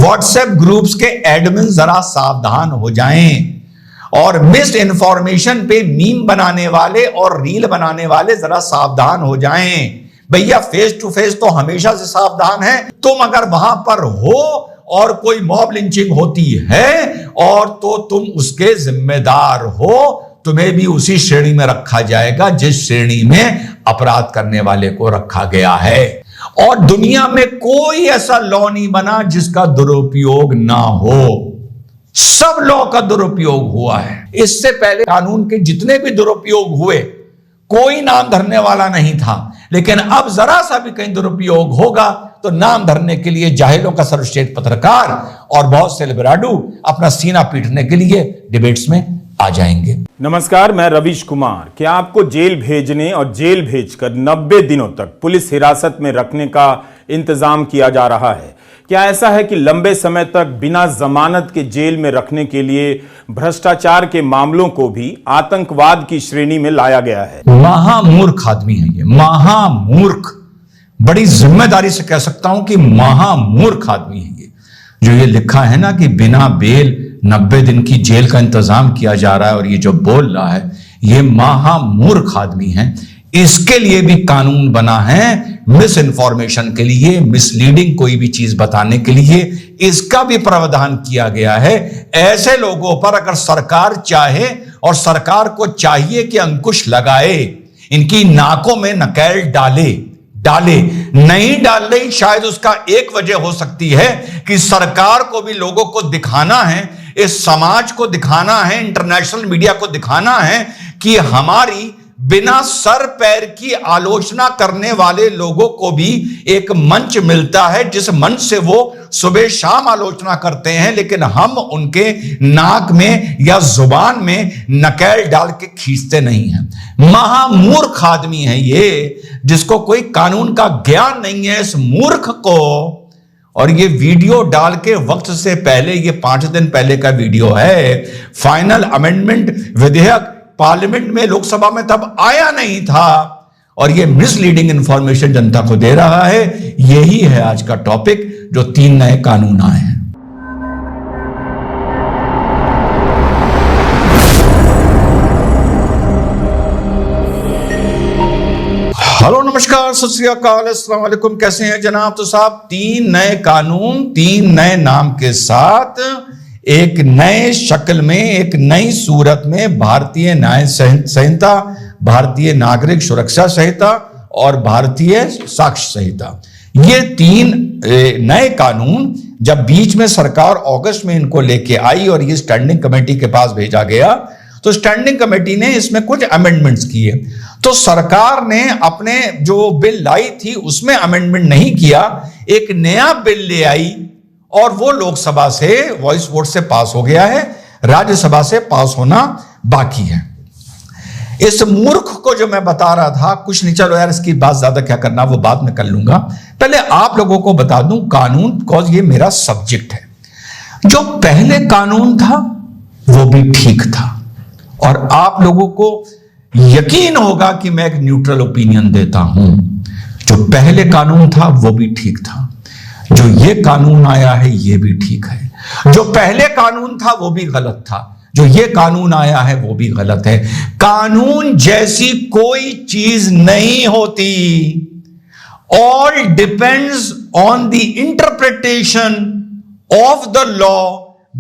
WhatsApp groups के admin जरा सावधान हो जाएं और मिस इन्फॉर्मेशन पे मीम बनाने वाले और रील बनाने वाले जरा सावधान हो जाएं। भैया फेस टू फेस तो हमेशा से सावधान है, तुम अगर वहां पर हो और कोई मॉब लिंचिंग होती है और तो तुम उसके जिम्मेदार हो, तुम्हें भी उसी श्रेणी में रखा जाएगा जिस श्रेणी में अपराध करने वाले को रखा गया है। और दुनिया में कोई ऐसा लॉ नहीं बना जिसका दुरुपयोग ना हो, सब लॉ का दुरुपयोग हुआ है। इससे पहले कानून के जितने भी दुरुपयोग हुए कोई नाम धरने वाला नहीं था, लेकिन अब जरा सा भी कहीं दुरुपयोग होगा तो नाम धरने के लिए जाहिलों का सर्वश्रेष्ठ पत्रकार और बहुत से लिबराडू अपना सीना पीटने के लिए डिबेट्स में आ जाएंगे। नमस्कार, मैं रवीश कुमार। क्या आपको जेल भेजने और जेल भेजकर 90 दिनों तक पुलिस हिरासत में रखने का इंतजाम किया जा रहा है? क्या ऐसा है कि लंबे समय तक बिना जमानत के जेल में रखने के लिए भ्रष्टाचार के मामलों को भी आतंकवाद की श्रेणी में लाया गया है? महामूर्ख आदमी है ये, महामूर्ख। बड़ी जिम्मेदारी से कह सकता हूं कि महामूर्ख आदमी है ये, जो ये लिखा है ना कि बिना बेल 90 दिन की जेल का इंतजाम किया जा रहा है, और ये जो बोल रहा है ये महामूर्ख आदमी है। इसके लिए भी कानून बना है, मिस इन्फॉर्मेशन के लिए, मिसलीडिंग कोई भी चीज बताने के लिए इसका भी प्रावधान किया गया है। ऐसे लोगों पर अगर सरकार चाहे, और सरकार को चाहिए कि अंकुश लगाए, इनकी नाकों में नकेल डाले नहीं डाल रही, शायद उसका एक वजह हो सकती है कि सरकार को भी लोगों को दिखाना है, इस समाज को दिखाना है, इंटरनेशनल मीडिया को दिखाना है कि हमारी बिना सर पैर की आलोचना करने वाले लोगों को भी एक मंच मिलता है, जिस मंच से वो सुबह शाम आलोचना करते हैं, लेकिन हम उनके नाक में या जुबान में नकेल डाल के खींचते नहीं हैं। महामूर्ख आदमी है ये, जिसको कोई कानून का ज्ञान नहीं है, इस मूर्ख को। और ये वीडियो डाल के वक्त से पहले, ये 5 दिन पहले का वीडियो है, फाइनल अमेंडमेंट विधेयक पार्लियामेंट में, लोकसभा में तब आया नहीं था, और ये मिसलीडिंग इंफॉर्मेशन जनता को दे रहा है। यही है आज का टॉपिक, जो 3 नए कानून आए हैं। हेलो, नमस्कार, सत श्री अकाल, अस्सलाम वालेकुम। कैसे हैं जनाब? तो साहब 3 नए कानून 3 नए नाम के साथ, एक नए शक्ल में, एक नई सूरत में भारतीय न्याय संहिता, भारतीय नागरिक सुरक्षा संहिता और भारतीय साक्ष्य संहिता, ये 3 नए कानून जब बीच में सरकार अगस्त में इनको लेके आई और ये स्टैंडिंग कमेटी के पास भेजा गया, तो स्टैंडिंग कमेटी ने इसमें कुछ अमेंडमेंट्स किए। तो सरकार ने अपने जो बिल लाई थी उसमें अमेंडमेंट नहीं किया, एक नया बिल ले आई और वो लोकसभा से वॉइस वोट से पास हो गया है, राज्यसभा से पास होना बाकी है। इस मूर्ख को जो मैं बता रहा था, कुछ नहीं, चलो यार इसकी बात ज्यादा क्या करना, वो बात मैं कर लूंगा। पहले आप लोगों को बता दूं कानून, बिकॉज ये मेरा सब्जेक्ट है। जो पहले कानून था वो भी ठीक था, और आप लोगों को यकीन होगा कि मैं एक न्यूट्रल ओपिनियन देता हूं। जो पहले कानून था वो भी ठीक था, जो ये कानून आया है ये भी ठीक है। जो पहले कानून था वो भी गलत था, जो ये कानून आया है वो भी गलत है। कानून जैसी कोई चीज नहीं होती। All depends on the interpretation of the law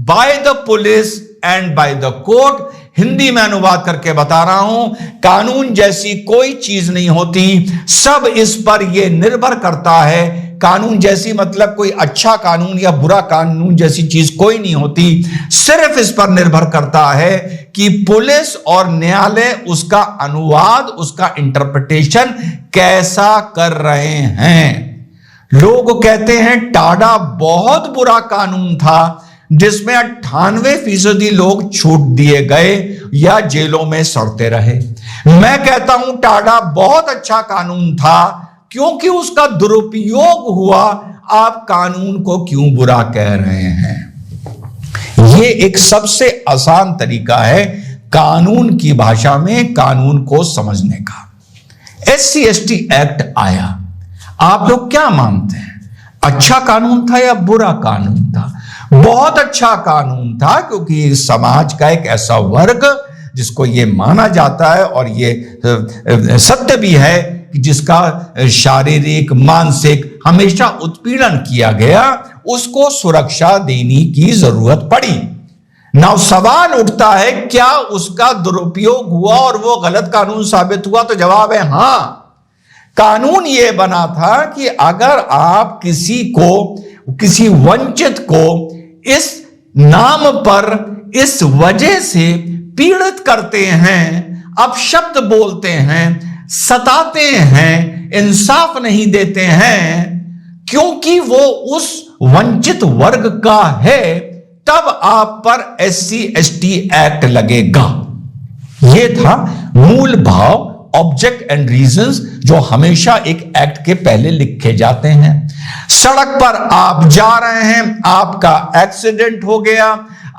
by the police and by the court. Hindi में अनुवाद करके बता रहा हूं, कानून जैसी कोई चीज नहीं होती, सब इस पर यह निर्भर करता है। कानून जैसी मतलब कोई अच्छा कानून या बुरा कानून जैसी चीज कोई नहीं होती, सिर्फ इस पर निर्भर करता है कि पुलिस और न्यायालय उसका अनुवाद, उसका इंटरप्रिटेशन कैसा कर रहे हैं। लोग कहते हैं टाडा बहुत बुरा कानून था, जिसमें 98% लोग छूट दिए गए या जेलों में सड़ते रहे। मैं कहता हूं टाडा बहुत अच्छा कानून था, क्योंकि उसका दुरुपयोग हुआ। आप कानून को क्यों बुरा कह रहे हैं? यह एक सबसे आसान तरीका है कानून की भाषा में कानून को समझने का। SC/ST एक्ट आया, आप लोग क्या मानते हैं, अच्छा कानून था या बुरा कानून था? बहुत अच्छा कानून था, क्योंकि समाज का एक ऐसा वर्ग जिसको ये माना जाता है और ये सत्य भी है कि जिसका शारीरिक मानसिक हमेशा उत्पीड़न किया गया, उसको सुरक्षा देने की जरूरत पड़ी। नाउ सवाल उठता है, क्या उसका दुरुपयोग हुआ और वो गलत कानून साबित हुआ? तो जवाब है हां। कानून ये बना था कि अगर आप किसी वंचित को इस नाम पर इस वजह से पीड़ित करते हैं, अपशब्द बोलते हैं, सताते हैं, इंसाफ नहीं देते हैं, क्योंकि वो उस वंचित वर्ग का है, तब आप पर SC/ST एक्ट लगेगा। यह था मूल भाव, ऑब्जेक्ट एंड रीजंस, जो हमेशा एक एक्ट के पहले लिखे जाते हैं। सड़क पर आप जा रहे हैं, आपका एक्सीडेंट हो गया,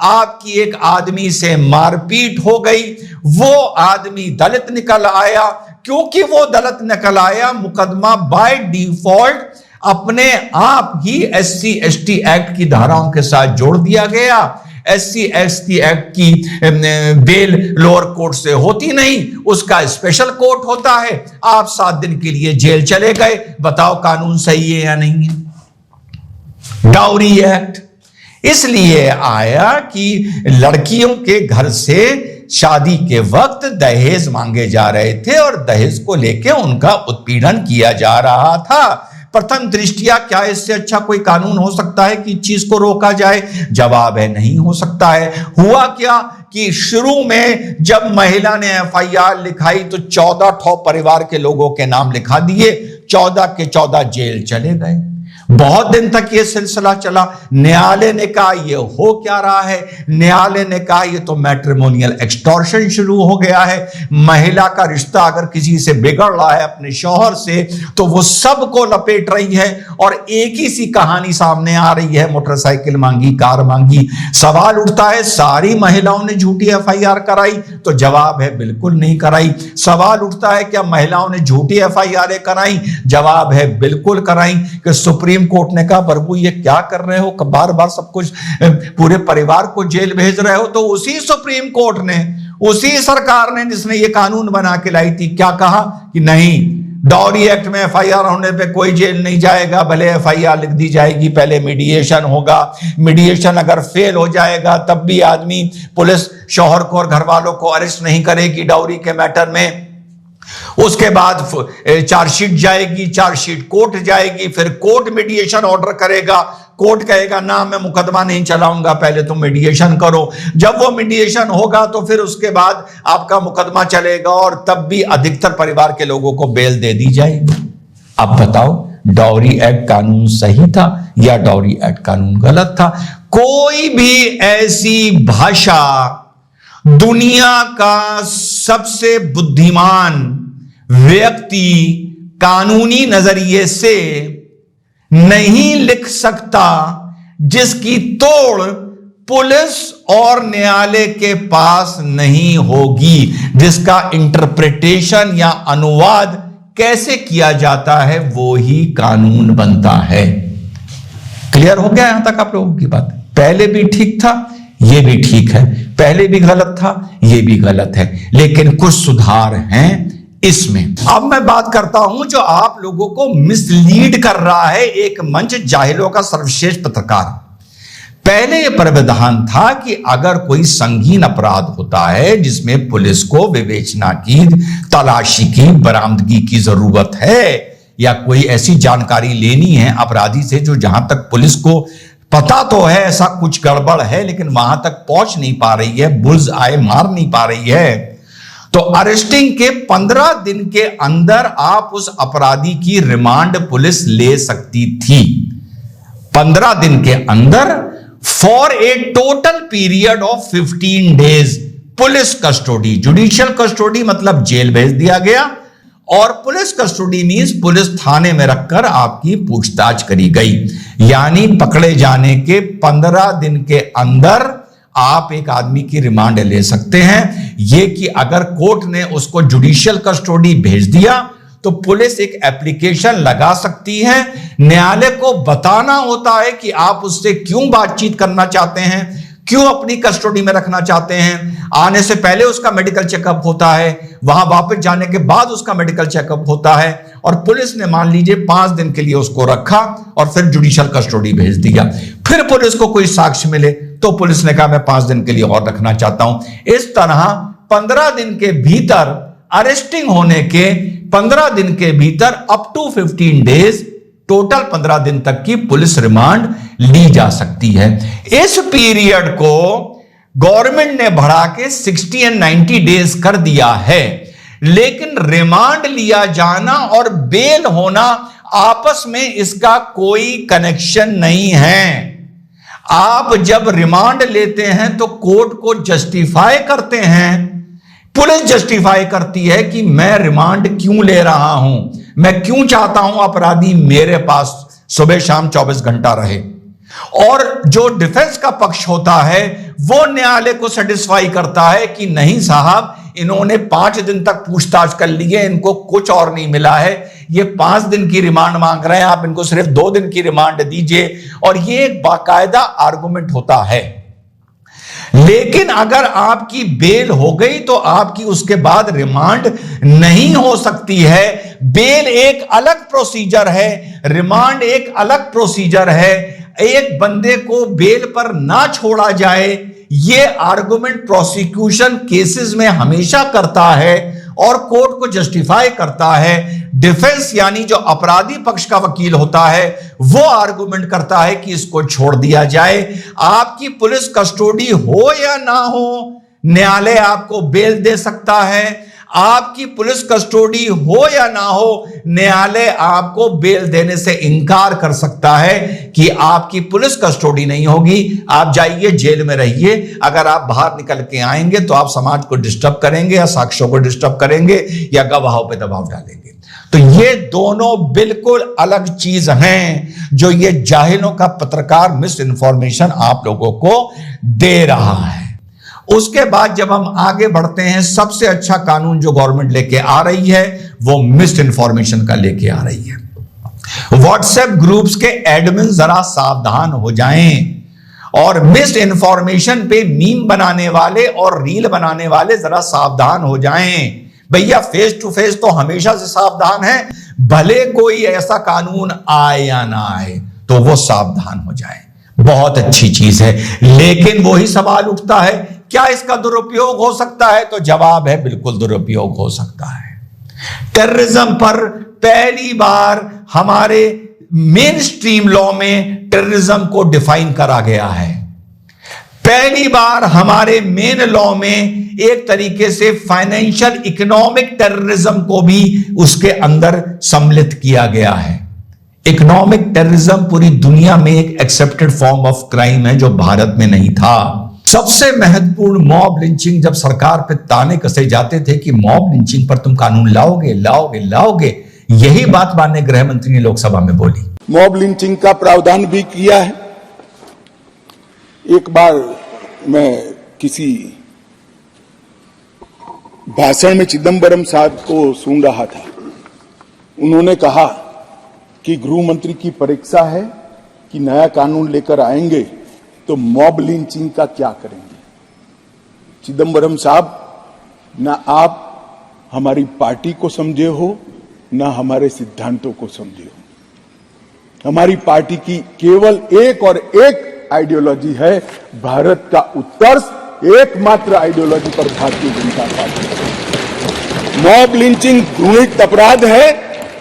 आपकी एक आदमी से मारपीट हो गई, वो आदमी दलित निकल आया, क्योंकि वो दलित निकल आया, मुकदमा बाय डिफॉल्ट अपने आप ही SC/ST एक्ट की धाराओं के साथ जोड़ दिया गया। SC/ST एक्ट की बेल लोअर कोर्ट से होती नहीं, उसका स्पेशल कोर्ट होता है। आप 7 दिन के लिए जेल चले गए। बताओ कानून सही है या नहीं है? डाउरी एक्ट इसलिए आया कि लड़कियों के घर से शादी के वक्त दहेज मांगे जा रहे थे और दहेज को लेके उनका उत्पीड़न किया जा रहा था। प्रथम दृष्टिया क्या इससे अच्छा कोई कानून हो सकता है कि इस चीज को रोका जाए? जवाब है नहीं हो सकता है। हुआ क्या कि शुरू में जब महिला ने FIR लिखाई तो 14 ठो परिवार के लोगों के नाम लिखा दिए, 14 के 14 जेल चले गए। बहुत दिन तक यह सिलसिला चला। न्यायालय ने कहा यह हो क्या रहा है? न्यायालय ने कहा यह तो मैट्रिमोनियल एक्सटॉर्शन शुरू हो गया है। महिला का रिश्ता अगर किसी से बिगड़ रहा है अपने शौहर से, तो वो सबको लपेट रही है और एक ही सी कहानी सामने आ रही है, मोटरसाइकिल मांगी, कार मांगी। सवाल उठता है सारी महिलाओं ने झूठी FIR कराई? तो जवाब है बिल्कुल नहीं कराई। सवाल उठता है क्या महिलाओं ने झूठी FIR कराई? जवाब है बिल्कुल कराई। कि सुप्रीम कोर्ट ने कहा प्रभु ये क्या कर रहे हो, बार बार सब कुछ पूरे परिवार को जेल भेज रहे हो? तो उसी सुप्रीम कोर्ट ने, उसी सरकार ने जिसने ये कानून बना के लाई थी, क्या कहा कि नहीं, डाउरी एक्ट में FIR होने पे कोई जेल नहीं जाएगा, भले FIR लिख दी जाएगी, पहले मीडिएशन होगा, मीडिएशन अगर फेल हो जाएगा तब भी आदमी, पुलिस शौहर को और घर वालों को अरेस्ट नहीं करेगी डाउरी के मैटर में। उसके बाद चार्जशीट जाएगी, चार्जशीट कोर्ट जाएगी, फिर कोर्ट मीडिएशन ऑर्डर करेगा, कोर्ट कहेगा ना मैं मुकदमा नहीं चलाऊंगा, पहले तुम मीडिएशन करो। जब वो मीडिएशन होगा तो फिर उसके बाद आपका मुकदमा चलेगा और तब भी अधिकतर परिवार के लोगों को बेल दे दी जाएगी। अब बताओ डाउरी एक्ट कानून सही था या डाउरी एक्ट कानून गलत था? कोई भी ऐसी भाषा दुनिया का सबसे बुद्धिमान व्यक्ति कानूनी नजरिए से नहीं लिख सकता जिसकी तोड़ पुलिस और न्यायालय के पास नहीं होगी, जिसका इंटरप्रिटेशन या अनुवाद कैसे किया जाता है वो ही कानून बनता है। क्लियर हो गया यहां तक आप लोगों की बात? पहले भी ठीक था, ये भी ठीक है, पहले भी गलत था, ये भी गलत है, लेकिन कुछ सुधार हैं इसमें। अब मैं बात करता हूं जो आप लोगों को मिसलीड कर रहा है एक मंच जाहिलों का सर्वश्रेष्ठ पत्रकार। पहले यह प्रावधान था कि अगर कोई संगीन अपराध होता है जिसमें पुलिस को विवेचना की, तलाशी की, बरामदगी की जरूरत है, या कोई ऐसी जानकारी लेनी है अपराधी से जो जहां तक पुलिस को पता तो है ऐसा कुछ गड़बड़ है लेकिन वहां तक पहुंच नहीं पा रही है, बुल्स आए मार नहीं पा रही है, तो अरेस्टिंग के 15 दिन के अंदर आप उस अपराधी की रिमांड पुलिस ले सकती थी। 15 दिन के अंदर for a total period of 15 days police custody. Judicial custody मतलब जेल भेज दिया गया, और पुलिस कस्टडी मींस पुलिस थाने में रखकर आपकी पूछताछ करी गई। यानी पकड़े जाने के 15 दिन के अंदर आप एक आदमी की रिमांड ले सकते हैं। यह कि अगर कोर्ट ने उसको जुडिशियल कस्टडी भेज दिया तो पुलिस एक एप्लीकेशन लगा सकती है। न्यायालय को बताना होता है कि आप उससे क्यों बातचीत करना चाहते हैं, क्यों अपनी कस्टडी में रखना चाहते हैं। आने से पहले उसका मेडिकल चेकअप होता है, वहां वापस जाने के बाद उसका मेडिकल चेकअप होता है। और पुलिस ने मान लीजिए 5 दिन के लिए उसको रखा और फिर जुडिशियल कस्टडी भेज दिया। फिर पुलिस को कोई साक्ष्य मिले तो पुलिस ने कहा मैं 5 दिन के लिए और रखना चाहता हूं। इस तरह 15 दिन के भीतर, अरेस्टिंग होने के 15 दिन के भीतर अप टू 15 डेज, टोटल 15 दिन तक की पुलिस रिमांड ली जा सकती है। इस पीरियड को गवर्नमेंट ने बढ़ा के 60 एंड 90 डेज कर दिया है। लेकिन रिमांड लिया जाना और बेल होना आपस में इसका कोई कनेक्शन नहीं है। आप जब रिमांड लेते हैं तो कोर्ट को जस्टिफाई करते हैं, पुलिस जस्टिफाई करती है कि मैं रिमांड क्यों ले रहा हूं, मैं क्यों चाहता हूं अपराधी मेरे पास सुबह शाम 24 घंटा रहे। और जो डिफेंस का पक्ष होता है वो न्यायालय को सेटिस्फाई करता है कि नहीं साहब, इन्होंने 5 दिन तक पूछताछ कर ली है, इनको कुछ और नहीं मिला है, ये 5 दिन की रिमांड मांग रहे हैं, आप इनको सिर्फ 2 दिन की रिमांड दीजिए। और ये एक बाकायदा आर्गुमेंट होता है। लेकिन अगर आपकी बेल हो गई तो आपकी उसके बाद रिमांड नहीं हो सकती है। बेल एक अलग प्रोसीजर है, रिमांड एक अलग प्रोसीजर है। एक बंदे को बेल पर ना छोड़ा जाए, यह आर्गुमेंट प्रोसिक्यूशन केसेस में हमेशा करता है और कोर्ट को जस्टिफाई करता है। डिफेंस यानी जो अपराधी पक्ष का वकील होता है वो आर्गुमेंट करता है कि इसको छोड़ दिया जाए। आपकी पुलिस कस्टडी हो या ना हो, न्यायालय आपको बेल दे सकता है। आपकी पुलिस कस्टडी हो या ना हो, न्यायालय आपको बेल देने से इनकार कर सकता है कि आपकी पुलिस कस्टडी नहीं होगी, आप जाइए जेल में रहिए। अगर आप बाहर निकल के आएंगे तो आप समाज को डिस्टर्ब करेंगे या साक्ष्यों को डिस्टर्ब करेंगे या गवाहों पे दबाव डालेंगे। तो ये दोनों बिल्कुल अलग चीज हैं जो ये जाहिलों का पत्रकार मिस इन्फॉर्मेशन आप लोगों को दे रहा है। उसके बाद जब हम आगे बढ़ते हैं, सबसे अच्छा कानून जो गवर्नमेंट लेके आ रही है वो मिस इन्फॉर्मेशन का लेके आ रही है। व्हाट्सएप ग्रुप्स के एडमिन जरा सावधान हो जाएं और मिस इन्फॉर्मेशन पे मीम बनाने वाले और रील बनाने वाले जरा सावधान हो जाएं। भैया फेस टू फेस तो हमेशा से सावधान है, भले कोई ऐसा कानून आए या ना आए तो वो सावधान हो जाए, बहुत अच्छी चीज है। लेकिन वही सवाल उठता है, क्या इसका दुरुपयोग हो सकता है? तो जवाब है बिल्कुल दुरुपयोग हो सकता है। टेररिज्म पर पहली बार हमारे मेन स्ट्रीम लॉ में टेररिज्म को डिफाइन करा गया है। पहली बार हमारे मेन लॉ में एक तरीके से फाइनेंशियल इकोनॉमिक टेररिज्म को भी उसके अंदर सम्मिलित किया गया है। इकोनॉमिक टेररिज्म पूरी दुनिया में एक एक्सेप्टेड फॉर्म ऑफ क्राइम है जो भारत में नहीं था। सबसे महत्वपूर्ण मॉब लिंचिंग, जब सरकार पे ताने कसे जाते थे कि मॉब लिंचिंग पर तुम कानून लाओगे लाओगे लाओगे, यही बात माननीय गृह मंत्री ने लोकसभा में बोली। मॉब लिंचिंग का प्रावधान भी किया है। एक बार मैं किसी भाषण में चिदंबरम साहब को सुन रहा था, उन्होंने कहा कि गृह मंत्री की परीक्षा है कि नया कानून लेकर आएंगे तो मॉब लिंचिंग का क्या करेंगे। चिदंबरम साहब, ना आप हमारी पार्टी को समझे हो ना हमारे सिद्धांतों को समझे हो। हमारी पार्टी की केवल एक और एक आइडियोलॉजी है, भारत का उत्कर्ष, एकमात्र आइडियोलॉजी पर Bharatiya Janata party. Mob lynching घृणित अपराध है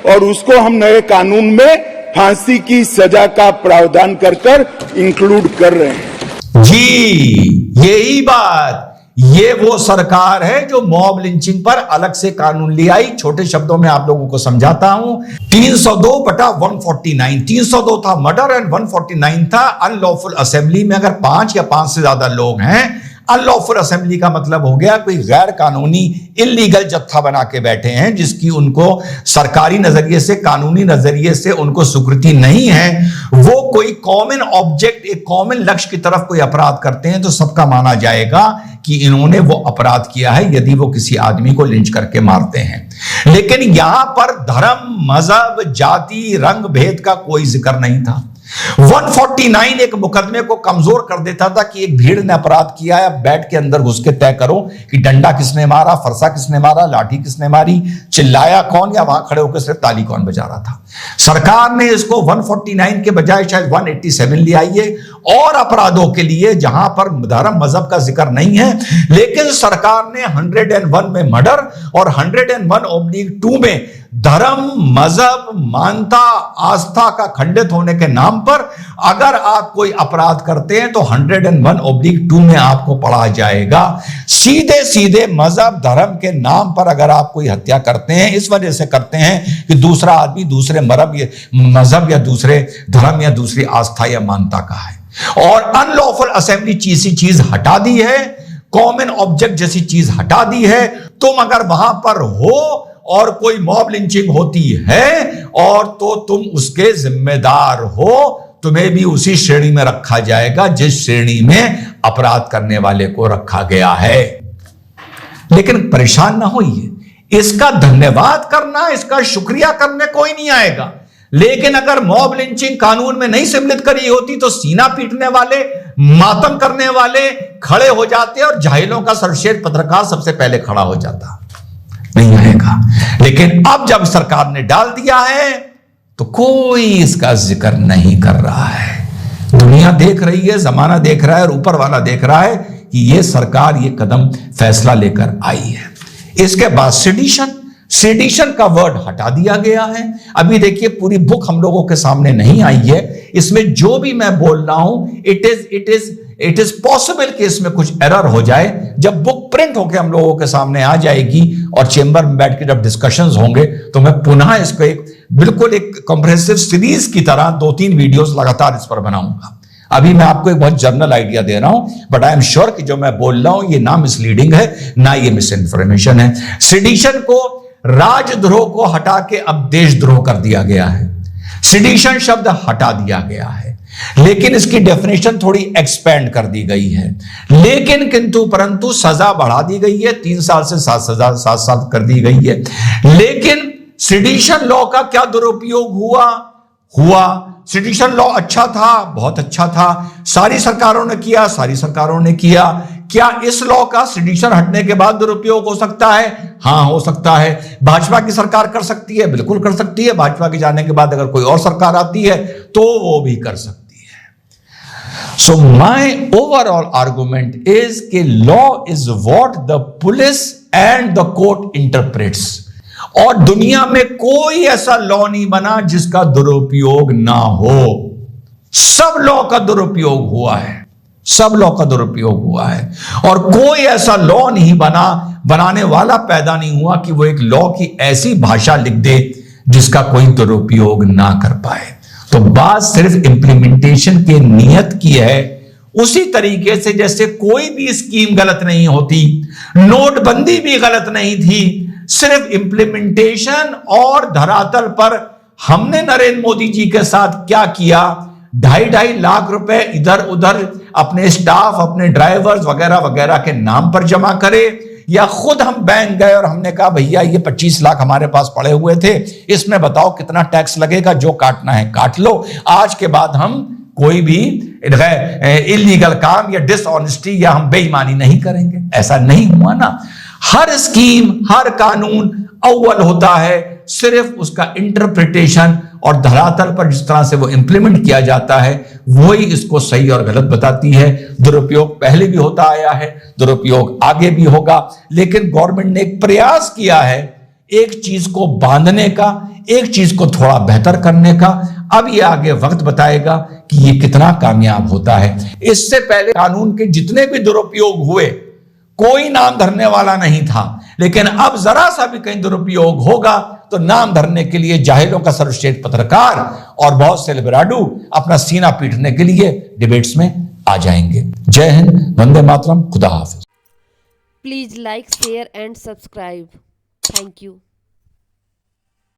और उसको हम नए कानून में फांसी की सजा का प्रावधान कर इंक्लूड कर रहे हैं। जी, यही बात, ये वो सरकार है जो मॉब लिंचिंग पर अलग से कानून ले आई। छोटे शब्दों में आप लोगों को समझाता हूं। 302/149, 302 था मर्डर एंड 149 था अनलॉफुल असेंबली में। अगर 5 या 5 से ज्यादा लोग हैं, अनलॉफुल असेंबली का मतलब हो गया कोई गैर कानूनी इलीगल जत्था बना के बैठे हैं जिसकी उनको सरकारी नजरिए से, कानूनी नजरिए से उनको स्वीकृति नहीं है, वो कोई कॉमन ऑब्जेक्ट, एक कॉमन लक्ष्य की तरफ कोई अपराध करते हैं तो सबका माना जाएगा कि इन्होंने वो अपराध किया है यदि वो किसी आदमी को लिंच करके मारते हैं। लेकिन यहां पर धर्म, मजहब, जाति, रंग भेद का कोई जिक्र नहीं था। 149 एक मुकदमे को कमजोर कर देता था कि एक भीड़ ने अपराध किया है, अब बैठ के अंदर घुस के तय करो कि डंडा किसने मारा, फरसा किसने मारा, लाठी किसने मारी, चिल्लाया कौन, या वहां खड़े होकर सिर्फ ताली कौन बजा रहा था। सरकार ने इसको 149 के बजाय शायद 187 ले आई है और अपराधों के लिए जहां पर धर्म मजहब का जिक्र नहीं है। लेकिन सरकार ने 101 में मर्डर और 101/2 में धर्म, मजहब, मानता, आस्था का खंडित होने के नाम पर अगर आप कोई अपराध करते हैं तो 101/2 में आपको पढ़ा जाएगा। सीधे सीधे मजहब, धर्म के नाम पर अगर आप कोई हत्या करते हैं, इस वजह से करते हैं कि दूसरा आदमी दूसरे मजहब या दूसरे धर्म या दूसरी आस्था या मानता का है, और अनलॉफुल असेंबली जैसी चीज हटा दी है, कॉमन ऑब्जेक्ट जैसी चीज हटा दी है। तुम अगर वहां पर हो और कोई मॉब लिंचिंग होती है और तो तुम उसके जिम्मेदार हो, तुम्हें भी उसी श्रेणी में रखा जाएगा जिस श्रेणी में अपराध करने वाले को रखा गया है। लेकिन परेशान ना होइए, इसका धन्यवाद करना, इसका शुक्रिया करने कोई नहीं आएगा। लेकिन अगर मॉब लिंचिंग कानून में नहीं सम्मिलित करी होती तो सीना पीटने वाले, मातम करने वाले खड़े हो जाते और जाहिलों का सर्वश्रेष्ठ पत्रकार सबसे पहले खड़ा हो जाता। नहीं आएगा। लेकिन अब जब सरकार ने डाल दिया है तो कोई इसका जिक्र नहीं कर रहा है। दुनिया देख रही है, जमाना देख रहा है और ऊपर वाला देख रहा है कि यह सरकार ये कदम, फैसला लेकर आई है। इसके बाद सेडिशन का वर्ड हटा दिया गया है। अभी देखिए पूरी बुक हम लोगों के सामने नहीं आई है, इसमें जो भी मैं बोल रहा हूं इट इज पॉसिबल कि इसमें कुछ एरर हो जाए। जब बुक प्रिंट होकर हम लोगों के सामने आ जाएगी और चेंबर में बैठ के जब डिस्कशंस होंगे तो मैं पुनः इसको बिल्कुल एक कॉम्प्रिहेंसिव सीरीज की तरह 2-3 वीडियोस लगातार इस पर बनाऊंगा। अभी मैं आपको एक बहुत जनरल आइडिया दे रहा हूं, बट आई एम श्योर कि जो मैं बोल रहा हूं ये ना मिसलीडिंग है ना ये मिस इन्फॉर्मेशन है। सेडिशन को, राजद्रोह को हटा के अब देशद्रोह कर दिया गया है। सेडिशन शब्द हटा दिया गया है, लेकिन इसकी डेफिनेशन थोड़ी एक्सपेंड कर दी गई है। लेकिन किंतु परंतु सजा बढ़ा दी गई है, 3 साल से 7 साल कर दी गई है। लेकिन सेडिशन लॉ का क्या दुरुपयोग हुआ? सेडिशन लॉ अच्छा था, बहुत अच्छा था, सारी सरकारों ने किया। क्या इस लॉ का सेडिशन हटने के बाद दुरुपयोग हो सकता है? हां, हो सकता है। भाजपा की सरकार कर सकती है, बिल्कुल कर सकती है। भाजपा के जाने के बाद अगर कोई और सरकार आती है तो वो भी कर सकती है। So my overall argument is कि law is what the police and the court interprets, और दुनिया में कोई ऐसा लॉ नहीं बना जिसका दुरुपयोग ना हो। सब लॉ का दुरुपयोग हुआ है, और कोई ऐसा लॉ नहीं बनाने वाला पैदा नहीं हुआ कि वो एक लॉ की ऐसी भाषा लिख दे जिसका कोई दुरुपयोग ना कर पाए। तो बात सिर्फ इंप्लीमेंटेशन की नियत की है। उसी तरीके से जैसे कोई भी स्कीम गलत नहीं होती, नोटबंदी भी गलत नहीं थी, सिर्फ इंप्लीमेंटेशन और धरातल पर हमने नरेंद्र मोदी जी के साथ क्या किया, 2.5 लाख रुपए इधर उधर अपने स्टाफ, अपने ड्राइवर्स वगैरह वगैरह के नाम पर जमा करे, या खुद हम बैंक गए और हमने कहा भैया ये 25 लाख हमारे पास पड़े हुए थे, इसमें बताओ कितना टैक्स लगेगा, जो काटना है काट लो, आज के बाद हम कोई भी इलीगल काम या डिसऑनेस्टी या हम बेईमानी नहीं करेंगे। ऐसा नहीं हुआ ना। हर स्कीम, हर कानून अव्वल होता है सिर्फ उसका इंटरप्रिटेशन और धरातल पर जिस तरह से वो इंप्लीमेंट किया जाता है वही इसको सही और गलत बताती है। दुरुपयोग पहले भी होता आया है, दुरुपयोग आगे भी होगा, लेकिन गवर्नमेंट ने एक प्रयास किया है एक चीज को बांधने का, एक चीज को थोड़ा बेहतर करने का। अब ये आगे वक्त बताएगा कि ये कितना कामयाब होता है। इससे पहले कानून के जितने भी दुरुपयोग हुए कोई नाम धरने वाला नहीं था, लेकिन अब जरा सा भी कहीं दुरुपयोग होगा तो नाम धरने के लिए जाहिलों का सर्वश्रेष्ठ पत्रकार और बहुत से लिबराडू अपना सीना पीटने के लिए डिबेट्स में आ जाएंगे। जय हिंद, वंदे मातरम, खुदा हाफिज। Please like, share and subscribe. Thank you.